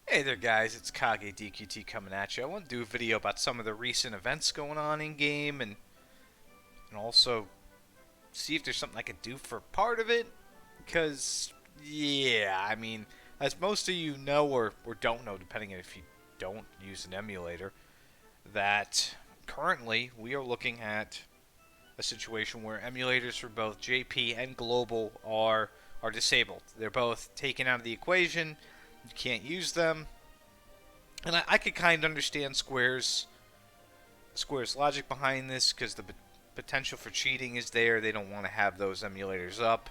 Hey there guys, it's Kage DQT coming at you. I want to do a video about some of the recent events going on in game and also see if there's something I could do for part of it. Because, yeah, I mean, as most of you know or don't know, depending on if you don't use an emulator, that currently we are looking at a situation where emulators for both JP and global are disabled. They're both taken out of the equation. You can't use them. And I could kind of understand Square's logic behind this because the potential for cheating is there. They don't want to have those emulators up.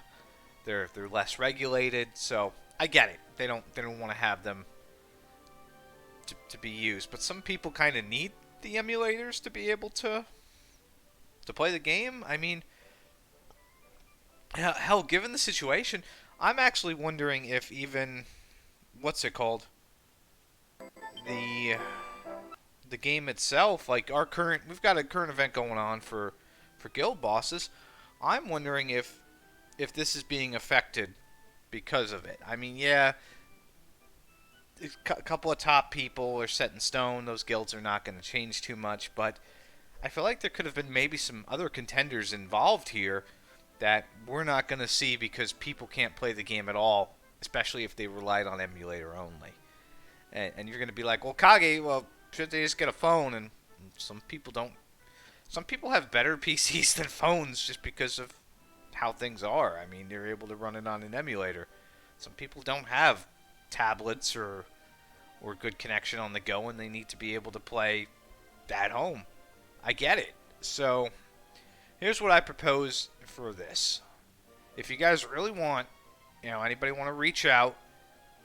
They're less regulated, so I get it. They don't want to have them to be used. But some people kind of need the emulators to be able to play the game. I mean, hell, given the situation, I'm actually wondering if even what's it called the the game itself, like we've got a current event going on for guild bosses. I'm wondering if this is being affected because of it. I mean, yeah, a couple of top people are set in stone. Those guilds are not going to change too much, but I feel like there could have been maybe some other contenders involved here that we're not going to see because people can't play the game at all, especially if they relied on emulator only. And you're going to be like, well, Kage, well, should they just get a phone? And some people don't. Some people have better PCs than phones just because of how things are. I mean, they're able to run it on an emulator. Some people don't have tablets or good connection on the go, and they need to be able to play at home. I get it. So here's what I propose for this. If you guys really want, anybody want to reach out,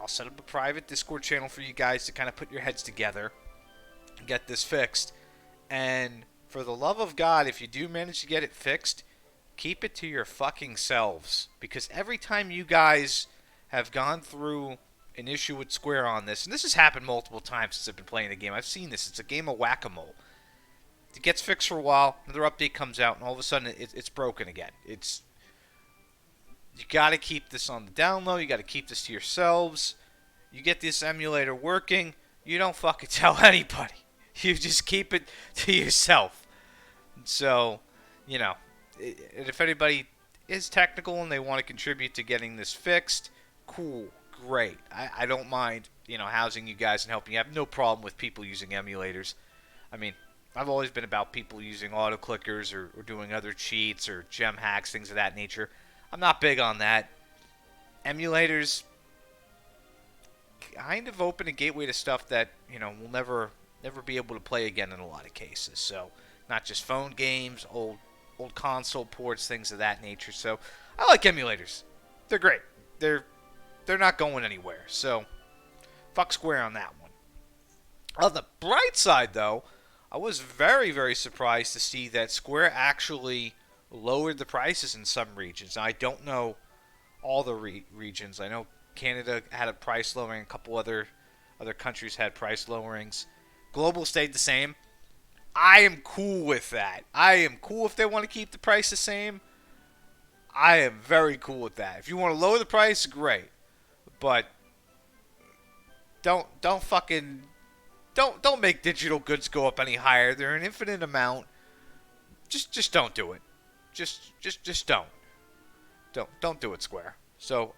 I'll set up a private Discord channel for you guys to kind of put your heads together and get this fixed. And for the love of God, if you do manage to get it fixed, keep it to your fucking selves. Because every time you guys have gone through an issue with Square on this, and this has happened multiple times since I've been playing the game, I've seen this. It's a game of whack-a-mole. It gets fixed for a while, another update comes out, and all of a sudden it's broken again. You got to keep this on the down low. You got to keep this to yourselves. You get this emulator working, you don't fucking tell anybody. You just keep it to yourself. So, and if anybody is technical and they want to contribute to getting this fixed, cool, great. I don't mind, housing you guys and helping you. I have no problem with people using emulators. I mean, I've always been about people using auto clickers or doing other cheats or gem hacks, things of that nature. I'm not big on that. Emulators kind of open a gateway to stuff that, we'll never be able to play again in a lot of cases. So, not just phone games, old console ports, things of that nature. So, I like emulators. They're great. They're not going anywhere. So, fuck Square on that one. On the bright side, though, I was very, very surprised to see that Square actually lowered the prices in some regions. Now, I don't know all the regions. I know Canada had a price lowering. A couple other countries had price lowerings. Global stayed the same. I am cool with that. I am cool if they want to keep the price the same. I am very cool with that. If you want to lower the price, great. But don't fucking don't make digital goods go up any higher. They're an infinite amount. Just don't do it. Just don't. Don't do it, Square. So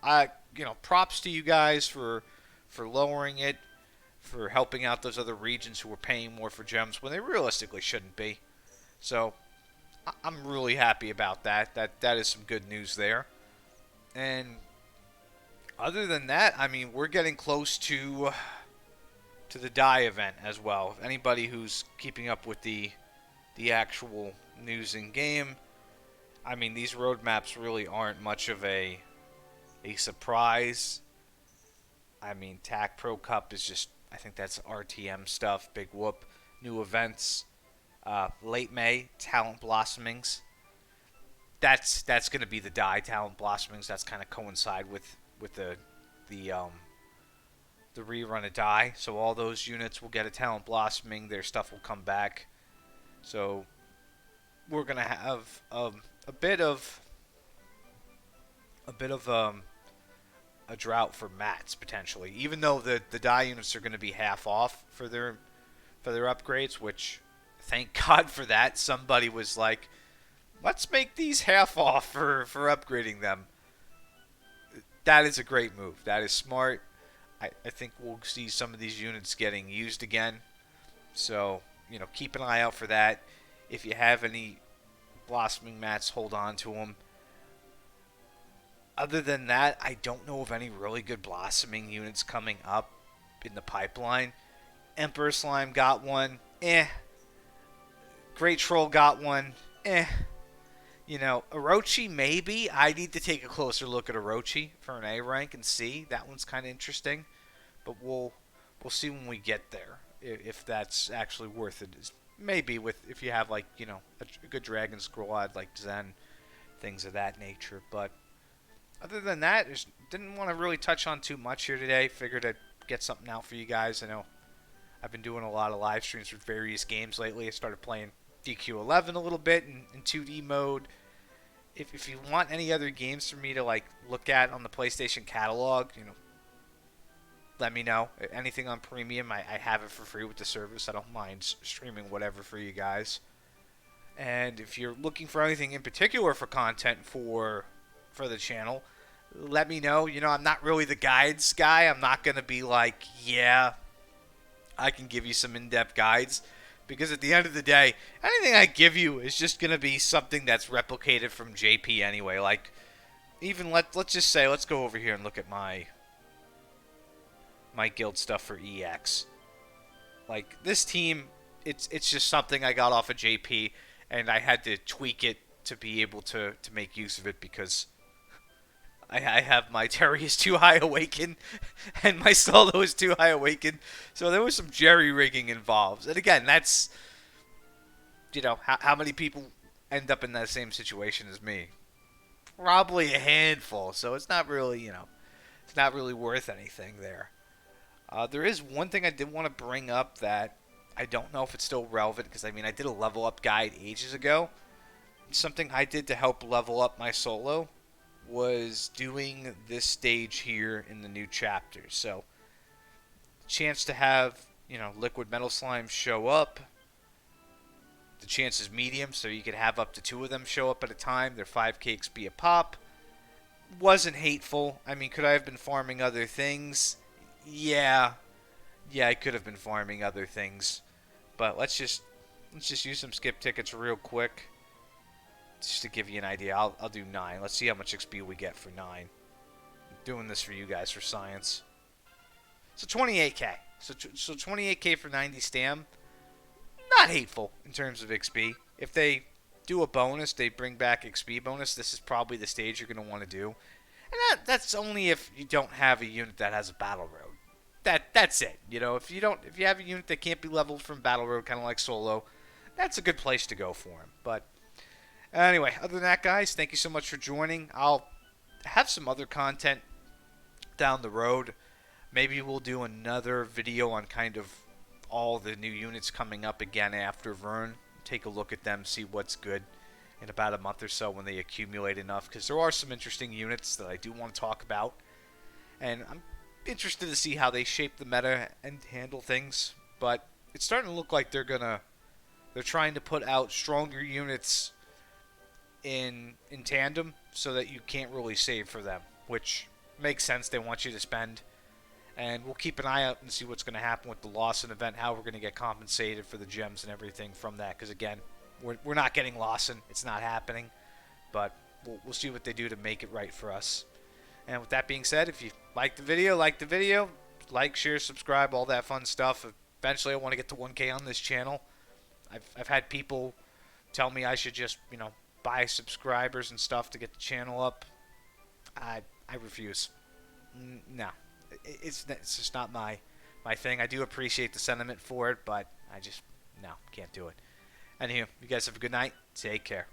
props to you guys for lowering it, for helping out those other regions who are paying more for gems when they realistically shouldn't be. So I'm really happy about that. That is some good news there. And other than that, I mean, we're getting close to the die event as well. If anybody who's keeping up with the actual news in game, I mean, these roadmaps really aren't much of a surprise. I mean, TAC Pro Cup is just, I think that's RTM stuff, big whoop, new events. Late May, Talent Blossomings. That's going to be the die, Talent Blossomings. That's kind of coincide with the rerun of die. So all those units will get a Talent Blossoming. Their stuff will come back. So we're going to have a bit of a drought for mats potentially. Even though the die units are going to be half off for their upgrades, which thank God for that. Somebody was like, let's make these half off for upgrading them. That is a great move. That is smart. I think we'll see some of these units getting used again. So, keep an eye out for that. If you have any blossoming mats, hold on to them. Other than that, I don't know of any really good blossoming units coming up in the pipeline. Emperor Slime got one. Great Troll got one. Orochi maybe. I need to take a closer look at Orochi for an A rank and see. That one's kind of interesting. But we'll see when we get there if that's actually worth it. Maybe if you have like, a good Dragon Squad like Zen, things of that nature. But other than that, didn't want to really touch on too much here today. Figured I'd get something out for you guys. I know I've been doing a lot of live streams with various games lately. I started playing DQ11 a little bit in 2D mode. If you want any other games for me to like look at on the PlayStation catalog, let me know. Anything on premium, I have it for free with the service. I don't mind streaming whatever for you guys. And if you're looking for anything in particular for content for the channel, let me know. I'm not really the guides guy. I'm not going to be like, yeah, I can give you some in-depth guides. Because at the end of the day, anything I give you is just going to be something that's replicated from JP anyway. Like, even let's just say, let's go over here and look at my guild stuff for EX. Like, this team, it's just something I got off of JP, and I had to tweak it to be able to make use of it because I have my Terry is too high awakened and my solo is too high awakened. So there was some jerry-rigging involved. And again, that's, how many people end up in that same situation as me? Probably a handful. So it's not really, it's not really worth anything there. There is one thing I did want to bring up that I don't know if it's still relevant because, I did a level up guide ages ago. Something I did to help level up my solo was doing this stage here in the new chapter. So, chance to have, liquid metal slime show up. The chance is medium, so you could have up to 2 of them show up at a time. They're 5k XP a pop. Wasn't hateful. Could I have been farming other things? Yeah, I could have been farming other things. But let's just use some skip tickets real quick. Just to give you an idea, I'll do 9. Let's see how much XP we get for 9. I'm doing this for you guys for science. So 28k. So 28k for 90 stam. Not hateful in terms of XP. If they do a bonus, they bring back XP bonus. This is probably the stage you're going to want to do. And that's only if you don't have a unit that has a battle road. That's it. If you have a unit that can't be leveled from battle road, kind of like solo, that's a good place to go for him. But anyway, other than that, guys, thank you so much for joining. I'll have some other content down the road. Maybe we'll do another video on kind of all the new units coming up again after Vern. Take a look at them, see what's good in about a month or so when they accumulate enough. Because there are some interesting units that I do want to talk about. And I'm interested to see how they shape the meta and handle things. But it's starting to look like they're trying to put out stronger units in tandem so that you can't really save for them, which makes sense. They want you to spend, and we'll keep an eye out and see what's going to happen with the Lawson event, how we're going to get compensated for the gems and everything from that, because again, we're not getting Lawson. It's not happening, but we'll see what they do to make it right for us. And with that being said, if you like the video, like, share, subscribe, all that fun stuff. Eventually I want to get to 1K on this channel. I've had people tell me I should just, buy subscribers and stuff to get the channel up. I refuse. No, it's just not my thing. I do appreciate the sentiment for it, but I just, no, can't do it. Anywho, you guys have a good night. Take care.